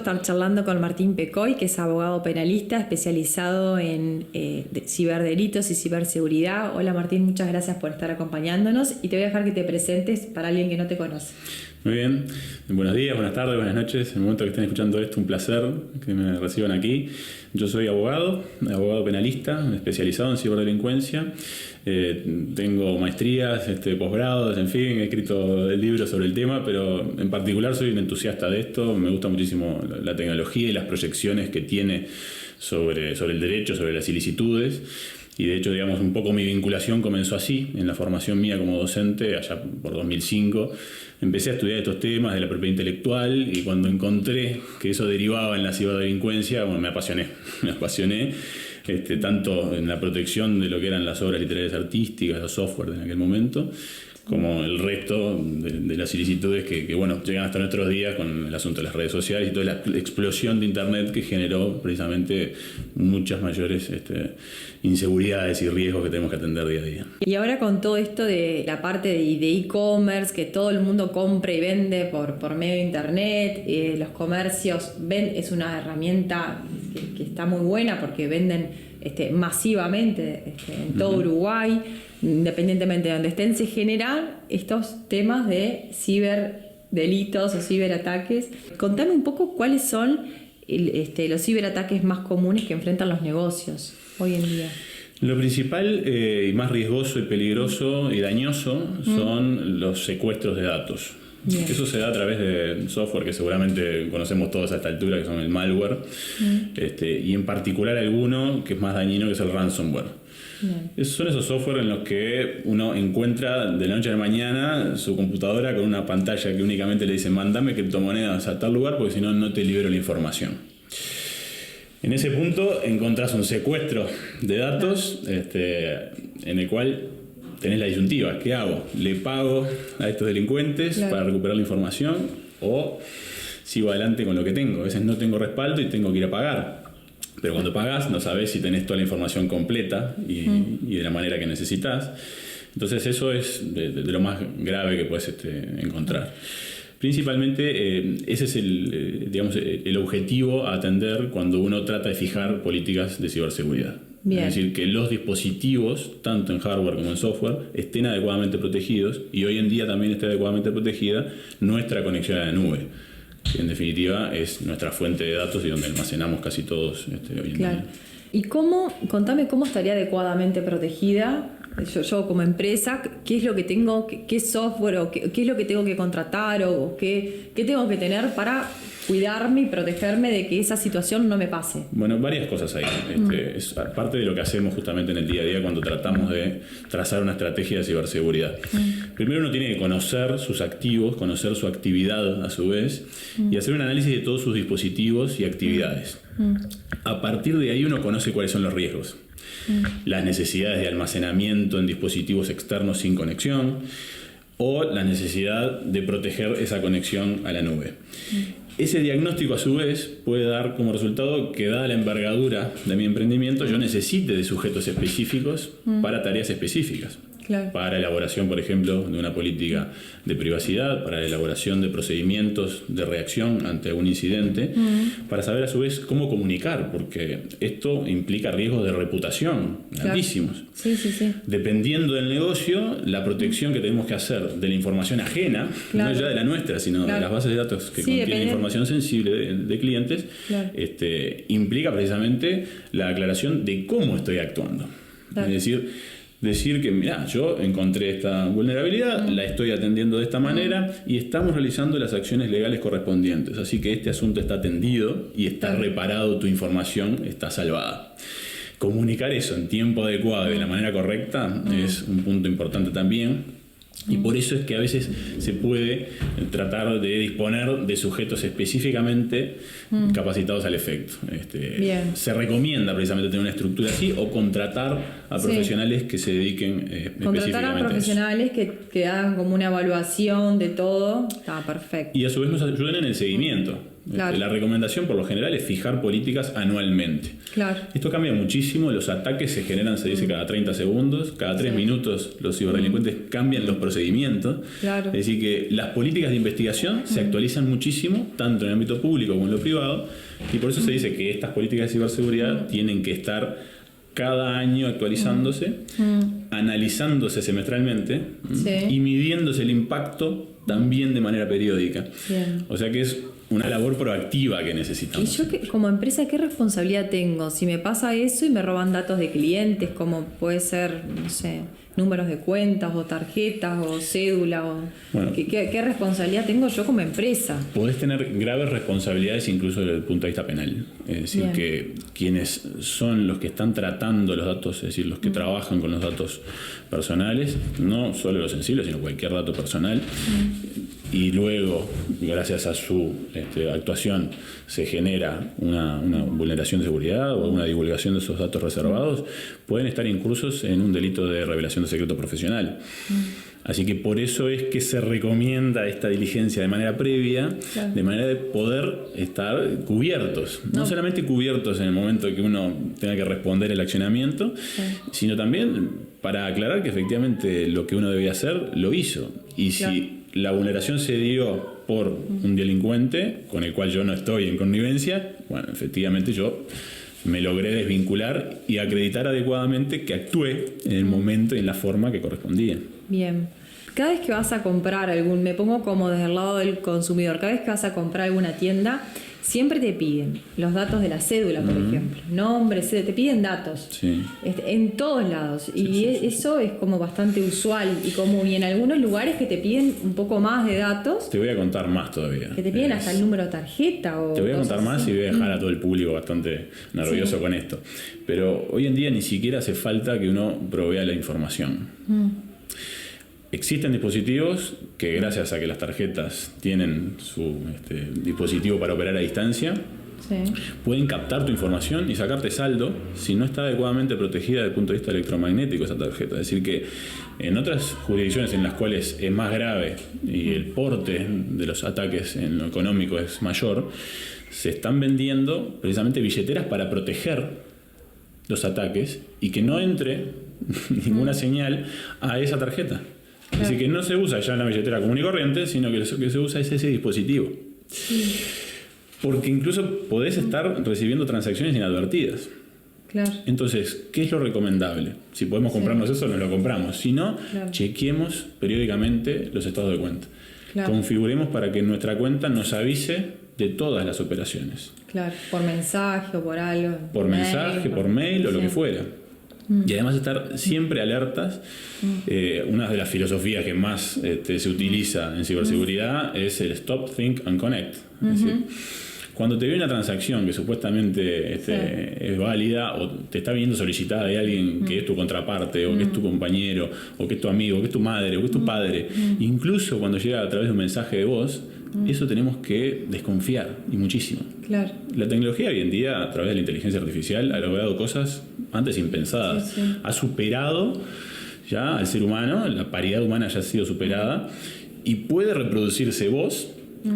estar charlando con Martín Pecoy, que es abogado penalista especializado en ciberdelitos y ciberseguridad. Hola Martín, muchas gracias por estar acompañándonos y te voy a dejar que te presentes para alguien que no te conoce. Muy bien, buenos días, buenas tardes, buenas noches. En el momento que estén escuchando esto, un placer que me reciban aquí. Yo soy abogado penalista, especializado en ciberdelincuencia. Tengo maestrías, posgrados, en fin, he escrito libros sobre el tema, pero en particular soy un entusiasta de esto. Me gusta muchísimo la tecnología y las proyecciones que tiene sobre el derecho, sobre las ilicitudes. Y de hecho, digamos, un poco mi vinculación comenzó así, en la formación mía como docente, allá por 2005. Empecé a estudiar estos temas de la propiedad intelectual y cuando encontré que eso derivaba en la ciberdelincuencia, bueno, me apasioné. Tanto en la protección de lo que eran las obras literarias artísticas, los software en aquel momento, como el resto de las ilicitudes que bueno, llegan hasta nuestros días con el asunto de las redes sociales y toda la explosión de Internet que generó precisamente muchas mayores inseguridades y riesgos que tenemos que atender día a día. Y ahora con todo esto de la parte de e-commerce, que todo el mundo compra y vende por medio de Internet, los comercios es una herramienta que está muy buena porque venden masivamente en todo Uruguay, independientemente de donde estén, se generan estos temas de ciberdelitos o ciberataques. Contame un poco cuáles son los ciberataques más comunes que enfrentan los negocios hoy en día. Lo principal y más riesgoso y peligroso y dañoso son los secuestros de datos. Bien. Eso se da a través de software que seguramente conocemos todos a esta altura, que son el malware, y en particular alguno que es más dañino, que es el ransomware. Son esos software en los que uno encuentra de la noche a la mañana su computadora con una pantalla que únicamente le dice mándame criptomonedas a tal lugar porque si no, no te libero la información. En ese punto encontrás un secuestro de datos en el cual tenés la disyuntiva. ¿Qué hago? ¿Le pago a estos delincuentes para recuperar la información o sigo adelante con lo que tengo? A veces no tengo respaldo y tengo que ir a pagar. Pero cuando pagas no sabes si tenés toda la información completa y de la manera que necesitas. Entonces eso es de lo más grave que puedes encontrar. Principalmente ese es el objetivo a atender cuando uno trata de fijar políticas de ciberseguridad. Bien. Es decir, que los dispositivos, tanto en hardware como en software, estén adecuadamente protegidos y hoy en día también esté adecuadamente protegida nuestra conexión a la nube, que en definitiva es nuestra fuente de datos y donde almacenamos casi todos hoy en día. ¿Y contame cómo estaría adecuadamente protegida? Yo como empresa, ¿qué es lo que tengo, qué software o qué es lo que tengo que contratar o qué tengo que tener para cuidarme y protegerme de que esa situación no me pase? Bueno, varias cosas ahí. Es parte de lo que hacemos justamente en el día a día cuando tratamos de trazar una estrategia de ciberseguridad. Primero uno tiene que conocer sus activos, conocer su actividad a su vez y hacer un análisis de todos sus dispositivos y actividades. A partir de ahí uno conoce cuáles son los riesgos. Las necesidades de almacenamiento en dispositivos externos sin conexión o la necesidad de proteger esa conexión a la nube. Ese diagnóstico a su vez puede dar como resultado que dada la envergadura de mi emprendimiento yo necesite de sujetos específicos para tareas específicas. Claro. Para elaboración, por ejemplo, de una política de privacidad, para la elaboración de procedimientos de reacción ante algún incidente, para saber a su vez cómo comunicar, porque esto implica riesgos de reputación altísimos. Sí. Dependiendo del negocio, la protección que tenemos que hacer de la información ajena, no ya de la nuestra, sino de las bases de datos que contienen información sensible de clientes, implica precisamente la aclaración de cómo estoy actuando. Es decir que, mirá, yo encontré esta vulnerabilidad, la estoy atendiendo de esta manera y estamos realizando las acciones legales correspondientes. Así que este asunto está atendido y está reparado, tu información está salvada. Comunicar eso en tiempo adecuado y de la manera correcta es un punto importante también. Y por eso es que a veces se puede tratar de disponer de sujetos específicamente capacitados al efecto. Se recomienda precisamente tener una estructura así o contratar a profesionales que se dediquen específicamente a eso. Contratar a profesionales que hagan como una evaluación de todo, está perfecto. Y a su vez nos ayuden en el seguimiento. Claro. La recomendación por lo general es fijar políticas anualmente. Claro. Esto cambia muchísimo, los ataques se generan, se dice, cada 30 segundos, cada 3 minutos los ciberdelincuentes cambian los procedimientos. Claro. Es decir, que las políticas de investigación se actualizan muchísimo, tanto en el ámbito público como en lo privado, y por eso se dice que estas políticas de ciberseguridad tienen que estar cada año actualizándose, analizándose semestralmente y midiéndose el impacto también de manera periódica. Bien. O sea que es una labor proactiva que necesitamos. Y yo como empresa, ¿qué responsabilidad tengo? Si me pasa eso y me roban datos de clientes, como puede ser, no sé, números de cuentas o tarjetas o cédula, Bueno, ¿qué responsabilidad tengo yo como empresa? Podés tener graves responsabilidades incluso desde el punto de vista penal. Es decir, Bien. que quienes son los que están tratando los datos, es decir, los que trabajan con los datos personales, no solo los sensibles, sino cualquier dato personal, y luego, gracias a su actuación, se genera una vulneración de seguridad o una divulgación de esos datos reservados, pueden estar incursos en un delito de revelación de secreto profesional. Así que por eso es que se recomienda esta diligencia de manera previa, Claro. de manera de poder estar cubiertos. No solamente cubiertos en el momento que uno tenga que responder el accionamiento, sino también para aclarar que efectivamente lo que uno debía hacer lo hizo. Y si la vulneración se dio por un delincuente con el cual yo no estoy en connivencia, bueno, efectivamente yo me logré desvincular y acreditar adecuadamente que actué en el momento y en la forma que correspondía. Bien. Cada vez que vas a comprar me pongo como desde el lado del consumidor, cada vez que vas a comprar alguna tienda, siempre te piden los datos de la cédula, por ejemplo, nombre, te piden datos, Sí. en todos lados, y eso es como bastante usual y común, y en algunos lugares que te piden un poco más de datos, Te voy a contar más todavía. que te piden hasta el número de tarjeta o Te voy a contar cosas más así. y voy a dejar a todo el público bastante nervioso con esto. Pero hoy en día ni siquiera hace falta que uno provea la información. Existen dispositivos que, gracias a que las tarjetas tienen su dispositivo para operar a distancia, pueden captar tu información y sacarte saldo si no está adecuadamente protegida desde el punto de vista electromagnético esa tarjeta. Es decir que en otras jurisdicciones en las cuales es más grave y el porte de los ataques en lo económico es mayor, se están vendiendo precisamente billeteras para proteger los ataques y que no entre ninguna señal a esa tarjeta. Es decir, que no se usa ya una billetera común y corriente, sino que lo que se usa es ese dispositivo. Porque incluso podés estar recibiendo transacciones inadvertidas. Claro. Entonces, ¿qué es lo recomendable? Si podemos comprarnos eso, nos lo compramos. Si no, chequeemos periódicamente los estados de cuenta. Claro. Configuremos para que nuestra cuenta nos avise de todas las operaciones. Claro, por mensaje o por algo. Por mensaje, por mail o lo que fuera. Y además estar siempre alertas. Una de las filosofías que más se utiliza en ciberseguridad es el Stop, Think and Connect. Es decir, cuando te viene una transacción que supuestamente es válida o te está viendo solicitada de alguien que es tu contraparte o que es tu compañero o que es tu amigo, o que es tu madre o que es tu padre, incluso cuando llega a través de un mensaje de voz, eso tenemos que desconfiar y muchísimo. Claro. La tecnología hoy en día, a través de la inteligencia artificial, ha logrado cosas antes impensadas. Ha superado ya al ser humano, la paridad humana ya ha sido superada y puede reproducirse voz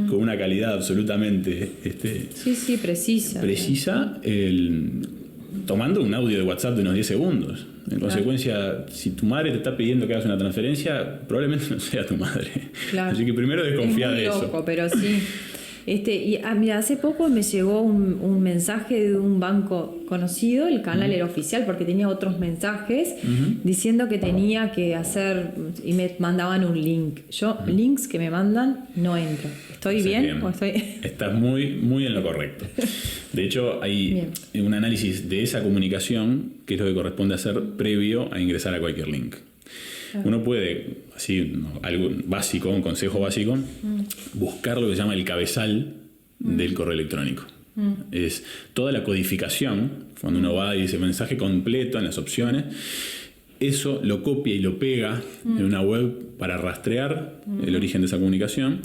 con una calidad absolutamente precisa, tomando un audio de WhatsApp de unos 10 segundos. En consecuencia, si tu madre te está pidiendo que hagas una transferencia, probablemente no sea tu madre. Claro. Así que primero desconfía de loco, eso. Pero sí. Mira, hace poco me llegó un mensaje de un banco conocido, el canal era oficial porque tenía otros mensajes diciendo que tenía que hacer, y me mandaban un link. Yo, links que me mandan, no entro. ¿Estoy bien? ¿O estoy... Estás muy, muy en lo correcto. De hecho, hay un análisis de esa comunicación que es lo que corresponde hacer previo a ingresar a cualquier link. Uno puede, así, algo básico, un consejo básico, buscar lo que se llama el cabezal del correo electrónico. Es toda la codificación, cuando uno va y dice mensaje completo en las opciones, eso lo copia y lo pega en una web para rastrear el origen de esa comunicación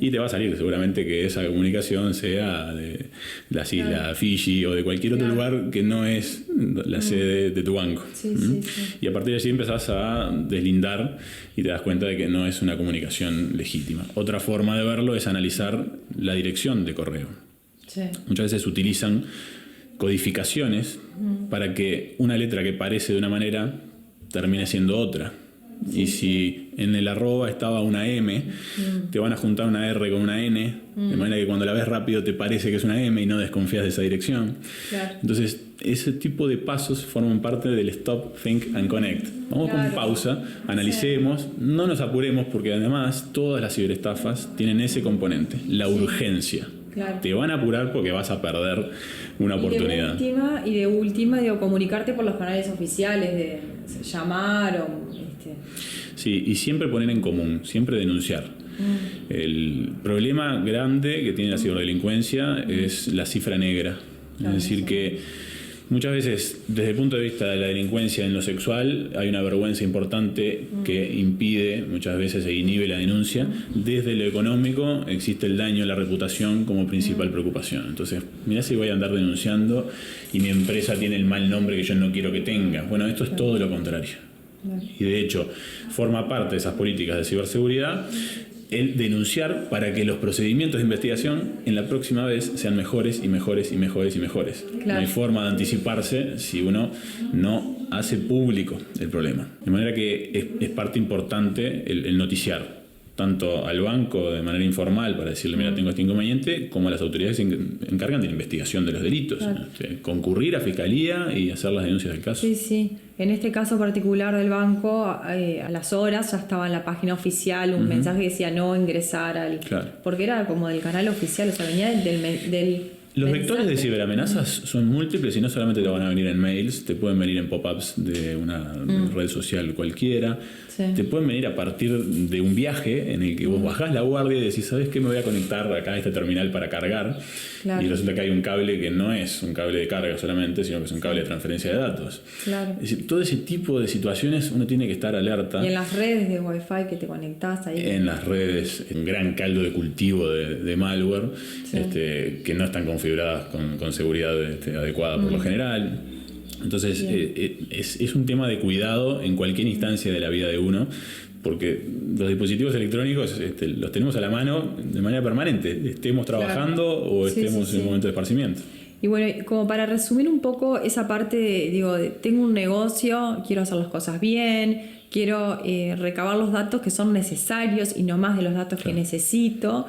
y te va a salir seguramente que esa comunicación sea de las islas Fiji o de cualquier otro lugar que no es la sede de tu banco. Y a partir de allí empezás a deslindar y te das cuenta de que no es una comunicación legítima. Otra forma de verlo es analizar la dirección de correo. Sí. Muchas veces utilizan codificaciones para que una letra que parece de una manera termine siendo otra. Sí, y si en el arroba estaba una M, te van a juntar una R con una N, de manera que cuando la ves rápido te parece que es una M y no desconfías de esa dirección. Claro. Entonces, ese tipo de pasos forman parte del Stop, Think and Connect. Vamos con pausa, analicemos, no nos apuremos porque además todas las ciberestafas tienen ese componente, la urgencia. Claro. Te van a apurar porque vas a perder una oportunidad. Y de última, digo, comunicarte por los canales oficiales, de llamar o... Sí, y siempre poner en común, siempre denunciar. El problema grande que tiene la ciberdelincuencia es la cifra negra. Claro, es decir, que muchas veces, desde el punto de vista de la delincuencia en lo sexual, hay una vergüenza importante que impide, muchas veces e inhibe la denuncia. Desde lo económico existe el daño a la reputación como principal preocupación. Entonces, mirá si voy a andar denunciando y mi empresa tiene el mal nombre que yo no quiero que tenga. Bueno, esto es todo lo contrario. Y de hecho, forma parte de esas políticas de ciberseguridad el denunciar para que los procedimientos de investigación en la próxima vez sean mejores y mejores y mejores y mejores. Claro. No hay forma de anticiparse si uno no hace público el problema. De manera que es parte importante el noticiar, tanto al banco de manera informal para decirle, mira, tengo este inconveniente, como a las autoridades que se encargan de la investigación de los delitos. Claro. Concurrir a fiscalía y hacer las denuncias del caso. Sí, sí. En este caso particular del banco, a las horas ya estaba en la página oficial un mensaje que decía no ingresar al... Claro. Porque era como del canal oficial, o sea, venía del los vectores de ciberamenazas son múltiples y no solamente te van a venir en mails, te pueden venir en pop-ups de una red social cualquiera, te pueden venir a partir de un viaje en el que vos bajás la guardia y decís, ¿sabes qué? Me voy a conectar acá a este terminal para cargar. Claro. Y resulta que hay un cable que no es un cable de carga solamente, sino que es un cable de transferencia de datos. Claro. Es decir, todo ese tipo de situaciones uno tiene que estar alerta. Y en las redes de Wi-Fi que te conectás ahí. En las redes, un gran caldo de cultivo de malware, que no están configuradas con seguridad adecuada por lo general. Entonces es un tema de cuidado en cualquier instancia de la vida de uno, porque los dispositivos electrónicos los tenemos a la mano de manera permanente, estemos trabajando o estemos en un momento de esparcimiento. Y bueno, como para resumir un poco esa parte de tengo un negocio, quiero hacer las cosas bien, quiero recabar los datos que son necesarios y no más de los datos que necesito.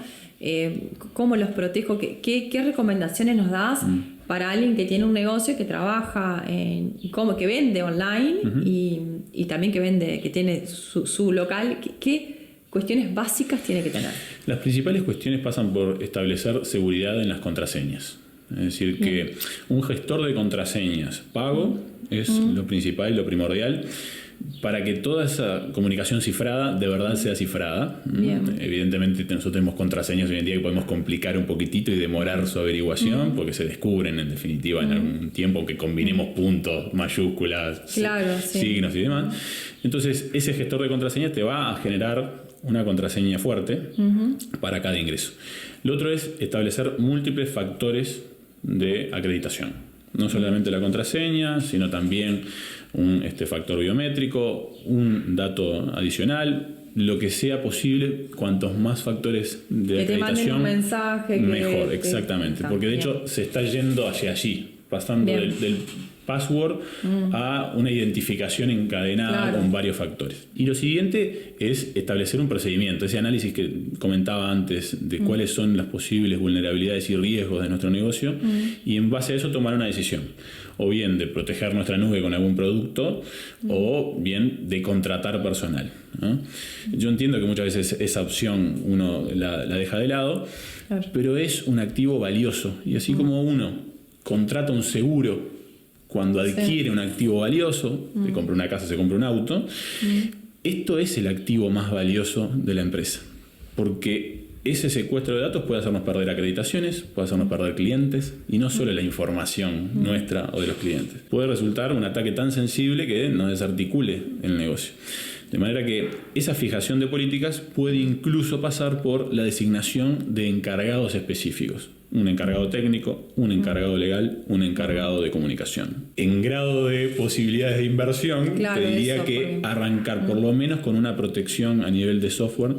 ¿Cómo los protejo? ¿Qué recomendaciones nos das para alguien que tiene un negocio, que trabaja que vende online y también que tiene su local? ¿Qué cuestiones básicas tiene que tener? Las principales cuestiones pasan por establecer seguridad en las contraseñas. Es decir, que un gestor de contraseñas pago es lo principal y lo primordial para que toda esa comunicación cifrada de verdad sea cifrada. Evidentemente nosotros tenemos contraseñas hoy en día que podemos complicar un poquitito y demorar su averiguación porque se descubren en definitiva en algún tiempo, aunque combinemos puntos, mayúsculas, signos y demás. Entonces ese gestor de contraseñas te va a generar una contraseña fuerte para cada ingreso. Lo otro es establecer múltiples factores de acreditación. No solamente la contraseña, sino también un factor biométrico, un dato adicional, lo que sea posible, cuantos más factores de acreditación, un mensaje mejor, exactamente, porque de hecho se está yendo hacia allí, pasando del password a una identificación encadenada con varios factores. Y lo siguiente es establecer un procedimiento, ese análisis que comentaba antes de cuáles son las posibles vulnerabilidades y riesgos de nuestro negocio y en base a eso tomar una decisión, o bien de proteger nuestra nube con algún producto o bien de contratar personal, ¿no? Yo entiendo que muchas veces esa opción uno la deja de lado, pero es un activo valioso y así como uno contrata un seguro cuando adquiere un activo valioso, se compra una casa, se compra un auto, esto es el activo más valioso de la empresa, porque ese secuestro de datos puede hacernos perder acreditaciones, puede hacernos perder clientes y no solo la información nuestra o de los clientes. Puede resultar un ataque tan sensible que nos desarticule el negocio. De manera que esa fijación de políticas puede incluso pasar por la designación de encargados específicos. Un encargado técnico, un encargado legal, un encargado de comunicación. En grado de posibilidades de inversión, te diría que arrancar por lo menos con una protección a nivel de software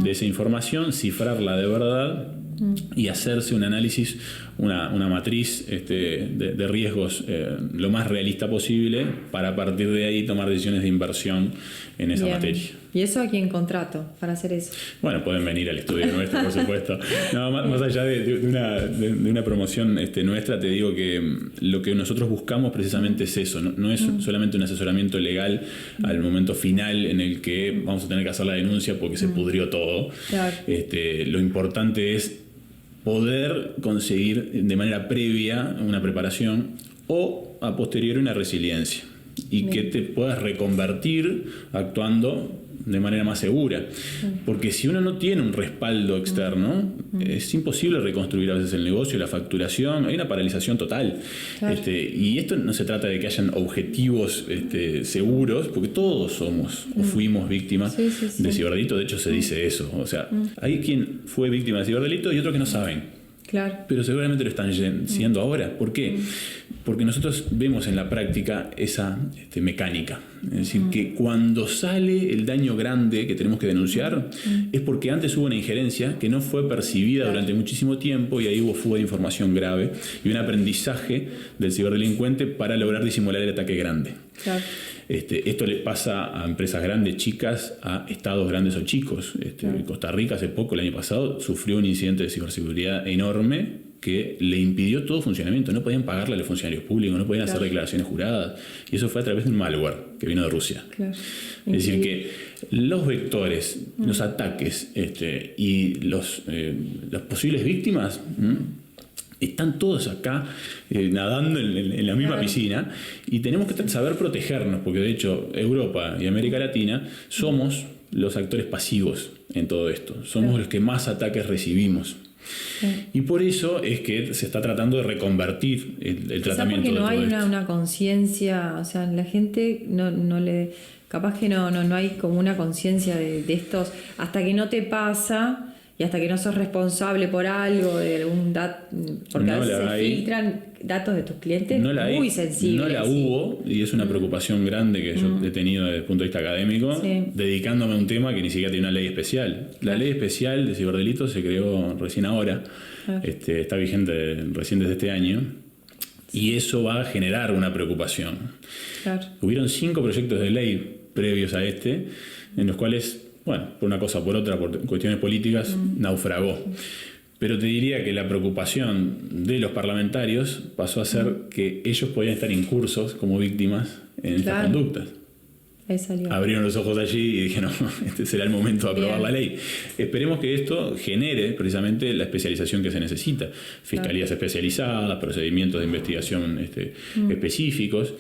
de esa información, cifrarla de verdad y hacerse un análisis una matriz de riesgos lo más realista posible para a partir de ahí tomar decisiones de inversión en esa materia. ¿Y eso a quién contrato para hacer eso? Bueno, pueden venir al estudio nuestro, por supuesto. No, más allá de una promoción nuestra, te digo que lo que nosotros buscamos precisamente es eso. No es solamente un asesoramiento legal al momento final en el que vamos a tener que hacer la denuncia porque se pudrió todo. Claro. Lo importante es poder conseguir de manera previa una preparación o a posteriori una resiliencia y que te puedas reconvertir actuando de manera más segura. Porque si uno no tiene un respaldo externo, es imposible reconstruir a veces el negocio, la facturación, hay una paralización total. Claro. Y esto no se trata de que hayan objetivos seguros, porque todos somos o fuimos víctimas de ciberdelito. De hecho, se dice eso. O sea, hay quien fue víctima de ciberdelito y otros que no saben. Claro. Pero seguramente lo están siendo ahora. ¿Por qué? Porque nosotros vemos en la práctica esa mecánica. Es decir, que cuando sale el daño grande que tenemos que denunciar, es porque antes hubo una injerencia que no fue percibida durante muchísimo tiempo y ahí hubo fuga de información grave y un aprendizaje del ciberdelincuente para lograr disimular el ataque grande. Claro. Esto le pasa a empresas grandes, chicas, a estados grandes o chicos. Costa Rica hace poco, el año pasado, sufrió un incidente de ciberseguridad enorme que le impidió todo funcionamiento. No podían pagarle a los funcionarios públicos, no podían hacer declaraciones juradas. Y eso fue a través de un malware que vino de Rusia. Claro. Es decir, que los vectores, los ataques y las posibles víctimas están todos acá nadando en la misma piscina y tenemos que saber protegernos, porque de hecho Europa y América Latina somos los actores pasivos en todo esto. Somos los que más ataques recibimos. Y por eso es que se está tratando de reconvertir el tratamiento de todo porque no hay esto. una conciencia, o sea, la gente no le... Capaz que no hay como una conciencia de estos, hasta que no te pasa y hasta que no sos responsable por algo, de algún dato, porque a veces se filtran datos de tus clientes muy sensibles. No la hubo, y es una preocupación grande que yo he tenido desde el punto de vista académico, dedicándome a un tema que ni siquiera tiene una ley especial. La ley especial de ciberdelitos se creó recién ahora, está vigente recién desde este año, y eso va a generar una preocupación. Claro. Hubieron 5 proyectos de ley previos a en los cuales, bueno, por una cosa o por otra, por cuestiones políticas, naufragó. Pero te diría que la preocupación de los parlamentarios pasó a ser que ellos podían estar incursos como víctimas en estas conductas. Abrieron los ojos allí y dijeron, este será el momento de aprobar la ley. Esperemos que esto genere precisamente la especialización que se necesita. Fiscalías especializadas, procedimientos de investigación específicos.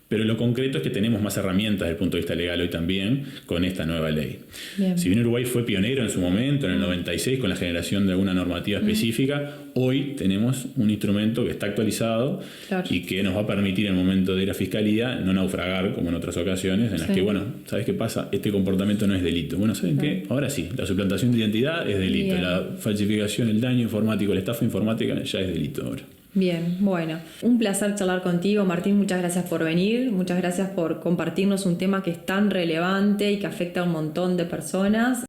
Pero lo concreto es que tenemos más herramientas desde el punto de vista legal hoy también con esta nueva ley. Bien. Si bien Uruguay fue pionero en su momento, en el 96, con la generación de alguna normativa específica, hoy tenemos un instrumento que está actualizado y que nos va a permitir en el momento de ir a Fiscalía no naufragar como en otras ocasiones en las que, bueno, ¿sabes qué pasa? Este comportamiento no es delito. Bueno, ¿saben qué? Ahora sí, la suplantación de identidad es delito. Bien. La falsificación, el daño informático, la estafa informática ya es delito ahora. Bien, bueno, un placer charlar contigo, Martín, muchas gracias por venir, muchas gracias por compartirnos un tema que es tan relevante y que afecta a un montón de personas.